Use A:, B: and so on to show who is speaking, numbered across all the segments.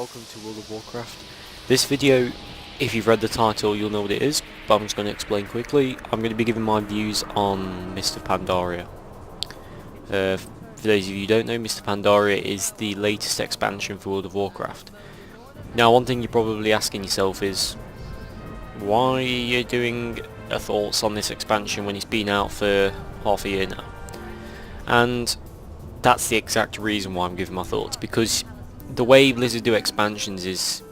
A: welcome to World of Warcraft. This video, if you've read the title, you'll know what it is, but I'm just going to explain quickly. I'm going to be giving my views on Mr. Pandaria. For those of you who don't know, Mr. Pandaria is the latest expansion for World of Warcraft. Now, one thing you're probably asking yourself is, why are you doing thoughts on this expansion when it's been out for half a year now? And that's the exact reason why I'm giving my thoughts, because the way Blizzard do expansions is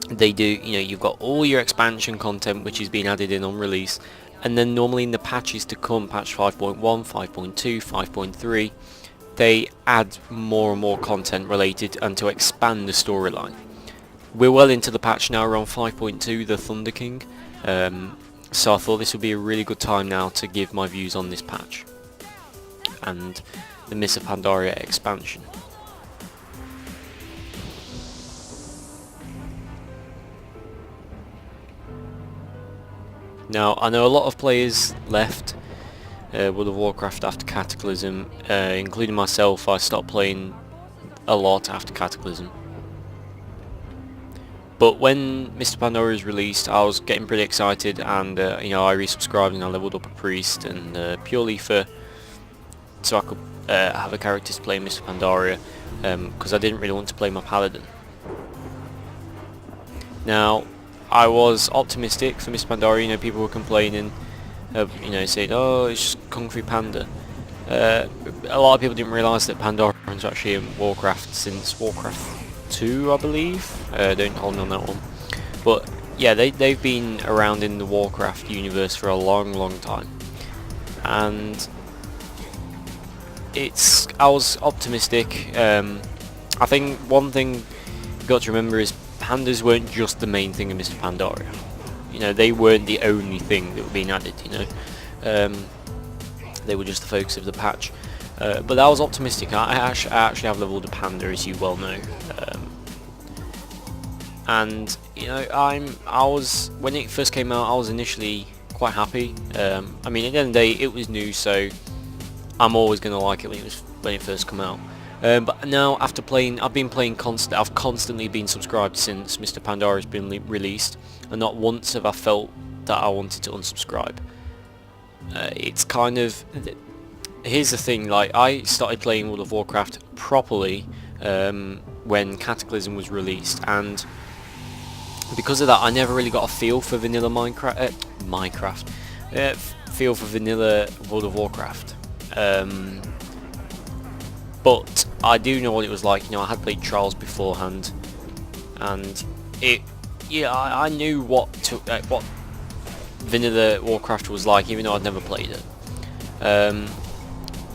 A: they do, you've got all your expansion content which is being added in on release, and then normally in the patches to come, patch 5.1, 5.2, 5.3, they add more and more content related and to expand the storyline. We're well into the patch now, around 5.2, the Thunder King, so I thought this would be a really good time now to give my views on this patch and the Mists of Pandaria expansion. Now, I know a lot of players left World of Warcraft after Cataclysm, including myself. I stopped playing a lot after Cataclysm. But when Mr. Pandaria was released, I was getting pretty excited, and I resubscribed and I leveled up a priest, and purely so I could have a character to play Mr. Pandaria, because I didn't really want to play my paladin. Now, I was optimistic for Mr. Pandaria. People were complaining, saying, "Oh, it's just Kung Fu Panda." A lot of people didn't realise that Pandaria is actually in Warcraft since Warcraft 2, I believe. Don't hold me on that one. But yeah, they've been around in the Warcraft universe for a long time, and I was optimistic. I think one thing you've got to remember is pandas weren't just the main thing in Mr. Pandaria. They weren't the only thing that were being added. They were just the focus of the patch. But I was optimistic. I actually have leveled a panda, as you well know. And I was, when it first came out, I was initially quite happy. At the end of the day, it was new, so I'm always going to like it when it first came out. But now, after playing, I've constantly been subscribed since Mr. Pandaria has been released, and not once have I felt that I wanted to unsubscribe. It's kind of, here's the thing, I started playing World of Warcraft properly when Cataclysm was released, and because of that I never really got a feel for vanilla feel for vanilla World of Warcraft. But I do know what it was like. I had played Trials beforehand, and I knew what vanilla Warcraft was like, even though I'd never played it.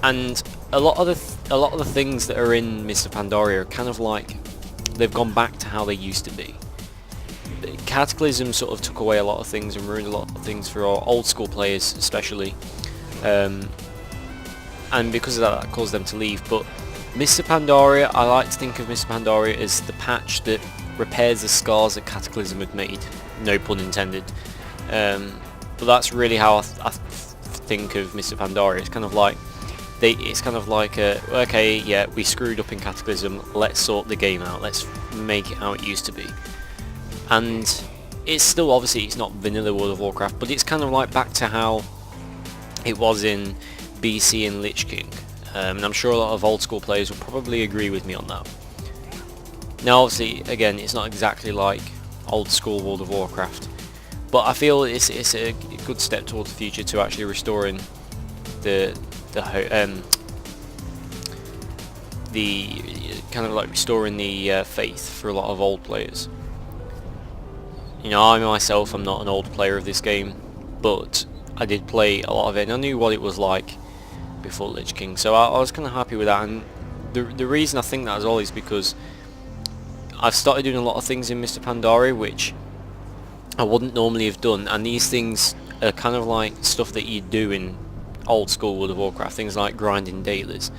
A: And a lot of the things that are in Mr. Pandaria are kind of like they've gone back to how they used to be. Cataclysm sort of took away a lot of things and ruined a lot of things for our old school players, especially. And because of that caused them to leave. But Mr. Pandaria, I like to think of Mr. Pandaria as the patch that repairs the scars that Cataclysm had made. No pun intended. But that's really how I think of Mr. Pandaria. It's kind of like, okay, yeah, we screwed up in Cataclysm. Let's sort the game out. Let's make it how it used to be. And it's still, obviously, it's not vanilla World of Warcraft, but it's kind of like back to how it was in BC and Lich King, and I'm sure a lot of old school players will probably agree with me on that. Now, obviously, again, it's not exactly like old school World of Warcraft, but I feel it's a good step towards the future to actually restoring the kind of like restoring the faith for a lot of old players. I myself, I'm not an old player of this game, but I did play a lot of it, and I knew what it was like before Lich King, so I was kind of happy with that. And the reason I think that as well is because I've started doing a lot of things in Mr. Pandaria which I wouldn't normally have done, and these things are kind of like stuff that you do in old school World of Warcraft, things like grinding dailies.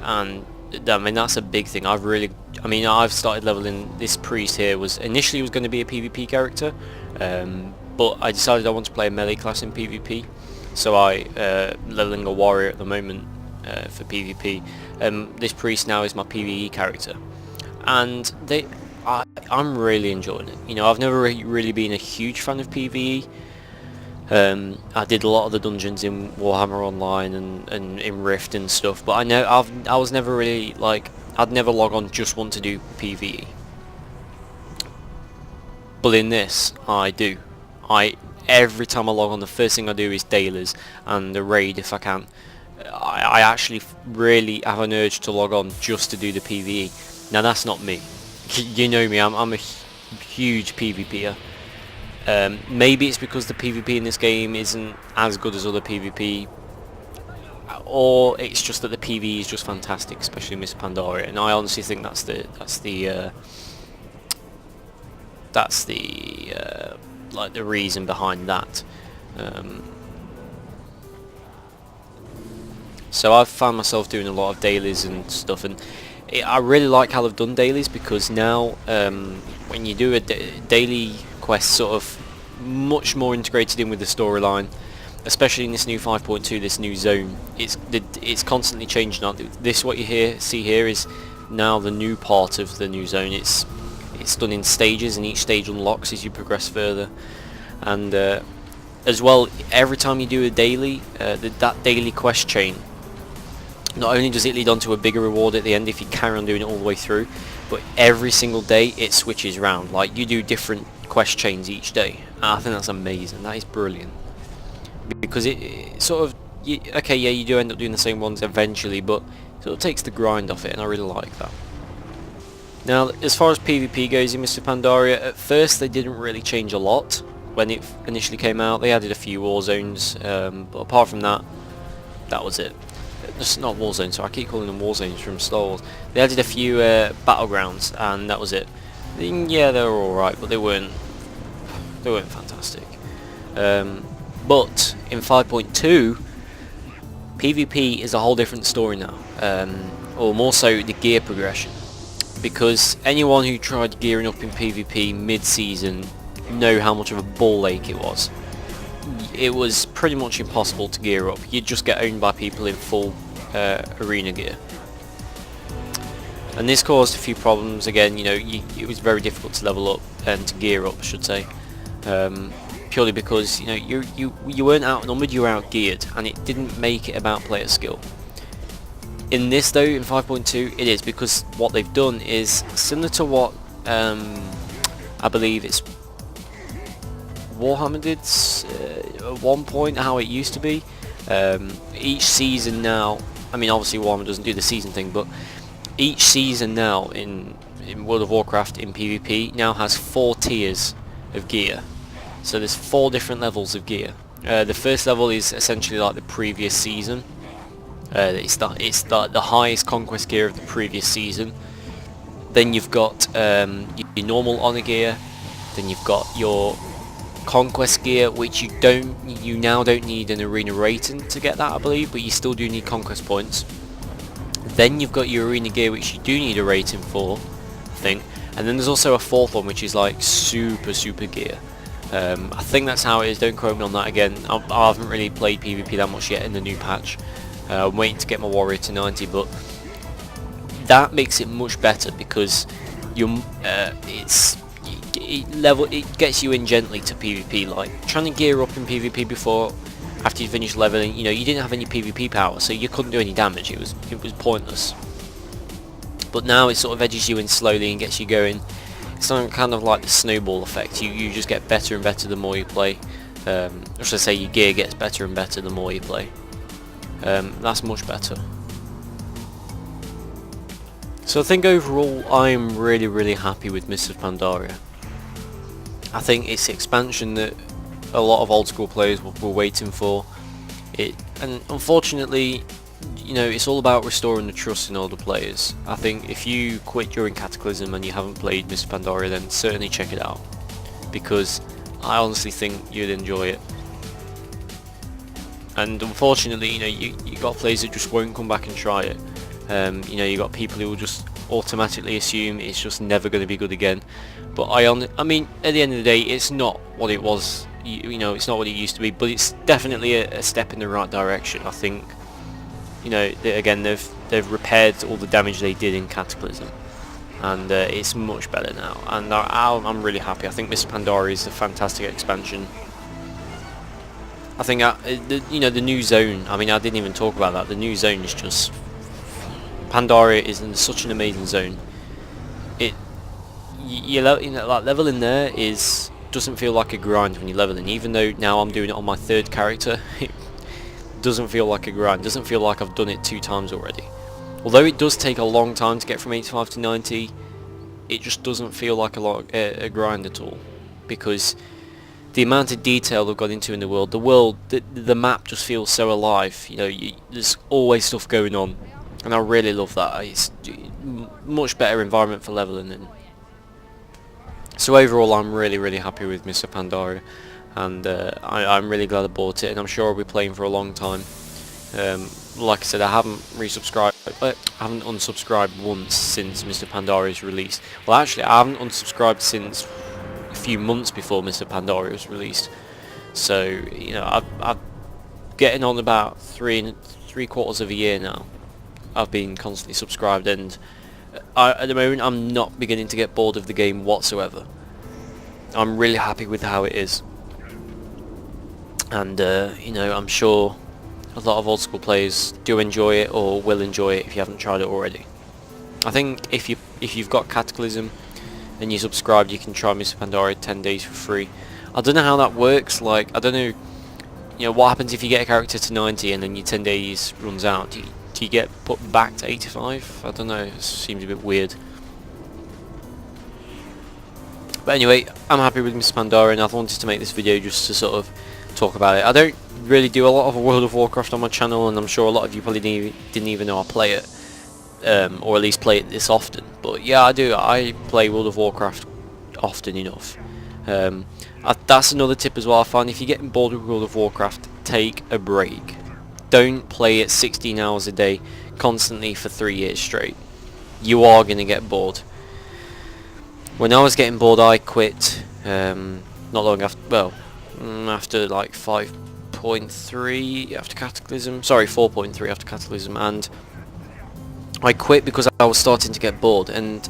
A: And that's a big thing. I've started leveling. This priest here was initially going to be a PvP character, but I decided I want to play a melee class in PvP, so I leveling a warrior at the moment for PvP. This priest now is my PvE character, and I'm really enjoying it. You know, I've never really been a huge fan of PvE. I did a lot of the dungeons in Warhammer Online and in Rift and stuff, but I was never really like, I'd never log on just want to do PvE. But in this, I do. Every time I log on, the first thing I do is dailies and the raid if I can. I actually really have an urge to log on just to do the PvE. Now that's not me. You know me, I'm a huge PvPer. Maybe it's because the PvP in this game isn't as good as other PvP, or it's just that the PvE is just fantastic, especially Mr. Pandaria, and I honestly think that's the like the reason behind that. So I've found myself doing a lot of dailies and stuff, and I really like how they've done dailies, because now when you do a daily quest, sort of much more integrated in with the storyline, especially in this new 5.2, this new zone. It's constantly changing. This, what you see here is now the new part of the new zone. It's done in stages, and each stage unlocks as you progress further. And as well, every time you do a daily, that daily quest chain, not only does it lead on to a bigger reward at the end if you carry on doing it all the way through, but every single day it switches around. Like, you do different quest chains each day. And I think that's amazing. That is brilliant, because it sort of, okay, yeah, you do end up doing the same ones eventually, but it sort of takes the grind off it, and I really like that. Now, as far as PvP goes in Mr. Pandaria, at first they didn't really change a lot when it initially came out. They added a few war zones, but apart from that, that was it. Just not war zones, so I keep calling them war zones from Star Wars. They added a few battlegrounds, and that was it. Yeah, they were alright, but they weren't fantastic. But in 5.2, PvP is a whole different story now, or more so the gear progression, because anyone who tried gearing up in PvP mid-season know how much of a ball ache it was. It was pretty much impossible to gear up. You'd just get owned by people in full arena gear, and this caused a few problems. Again, you know, it was very difficult to level up and to gear up, I should say, purely because, you know, you weren't outnumbered, you were outgeared, and it didn't make it about player skill. In this though, in 5.2, it is, because what they've done is similar to what I believe it's Warhammer did at one point, how it used to be. Each season now, I mean, obviously Warhammer doesn't do the season thing, but each season now in World of Warcraft in PvP now has 4 tiers of gear. So there's 4 different levels of gear. The first level is essentially like the previous season. It's the highest conquest gear of the previous season. Then you've got your normal honor gear. Then you've got your conquest gear, which you now don't need an arena rating to get that, I believe, but you still do need conquest points. Then you've got your arena gear, which you do need a rating for, I think. And then there's also a 4th one, which is like super gear. I think that's how it is. Don't quote me on that again. I haven't really played PvP that much yet in the new patch. I'm waiting to get my warrior to 90, but that makes it much better, because it gets you in gently to PvP. Like, trying to gear up in PvP before, after you finish leveling, you know, you didn't have any PvP power, so you couldn't do any damage. It was pointless. But now it sort of edges you in slowly and gets you going. It's kind of like the snowball effect. You just get better and better the more you play. Or should I say, your gear gets better and better the more you play. That's much better. So I think overall I'm really happy with Mr. Pandaria. I think it's expansion that a lot of old school players were waiting for. And unfortunately, you know, it's all about restoring the trust in older players. I think if you quit during Cataclysm and you haven't played Mr. Pandaria, then certainly check it out, because I honestly think you'd enjoy it. And unfortunately, you know, you got players that just won't come back and try it. You know, you got people who will just automatically assume it's just never going to be good again. But I mean, at the end of the day, it's not what it was. You know, it's not what it used to be, but it's definitely a step in the right direction. I think, you know, again, they've repaired all the damage they did in Cataclysm. and it's much better now, and I'm really happy. I think Mr. Pandaria is a fantastic expansion. I think you know, the new zone. I mean, I didn't even talk about that. The new zone is just Pandaria is in such an amazing zone. You know, like leveling there doesn't feel like a grind when you're leveling. Even though now I'm doing it on my 3rd character, it doesn't feel like a grind. It doesn't feel like I've done it 2 times already. Although it does take a long time to get from 85 to 90, it just doesn't feel like a grind at all, because the amount of detail they've got into in the world, the map just feels so alive. You know, there's always stuff going on, and I really love that. It's much better environment for leveling in. So overall, I'm really happy with Mr. Pandaria, and I'm really glad I bought it, and I'm sure I'll be playing for a long time. Like I said, I haven't unsubscribed once since Mr. Pandaria's released. Well, actually, I haven't unsubscribed since a few months before Mr. Pandaria was released. So, you know, I've getting on about three quarters of a year now. I've been constantly subscribed, and at the moment I'm not beginning to get bored of the game whatsoever. I'm really happy with how it is, and you know, I'm sure a lot of old school players do enjoy it, or will enjoy it if you haven't tried it already. I think if you've got Cataclysm and you subscribed, you can try Mr. Pandaria 10 days for free. I don't know how that works. Like, I don't know, you know, what happens if you get a character to 90 and then your 10 days runs out. Do you get put back to 85? I don't know, it seems a bit weird. But anyway, I'm happy with Mr. Pandaria, and I wanted to make this video just to sort of talk about it. I don't really do a lot of World of Warcraft on my channel, and I'm sure a lot of you probably didn't even know I play it, or at least play it this often. But yeah, I do. I play World of Warcraft often enough. That's another tip as well. I find if you're getting bored with World of Warcraft, take a break. Don't play it 16 hours a day constantly for 3 years straight. You are going to get bored. When I was getting bored, I quit not long after, well, after like 5.3 after Cataclysm, sorry, 4.3 after Cataclysm, and I quit because I was starting to get bored, and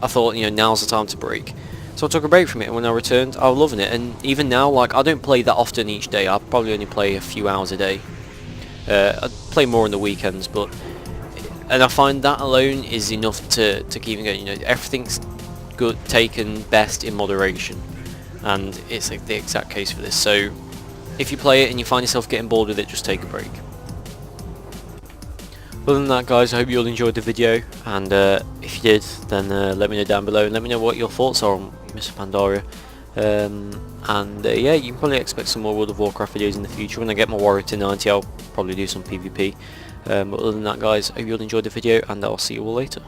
A: I thought, you know, now's the time to break. So I took a break from it, and when I returned, I was loving it. And even now, like, I don't play that often each day. I probably only play a few hours a day. I play more on the weekends, and I find that alone is enough to keep me going. You know, everything's good, taken best in moderation, and it's like the exact case for this. So if you play it and you find yourself getting bored with it, just take a break. Other than that, guys, I hope you all enjoyed the video, and if you did, then let me know down below, and let me know what your thoughts are on Mr. Pandaria. And yeah, you can probably expect some more World of Warcraft videos in the future. When I get my Warrior to 90, I'll probably do some PvP. But other than that, guys, I hope you all enjoyed the video, and I'll see you all later.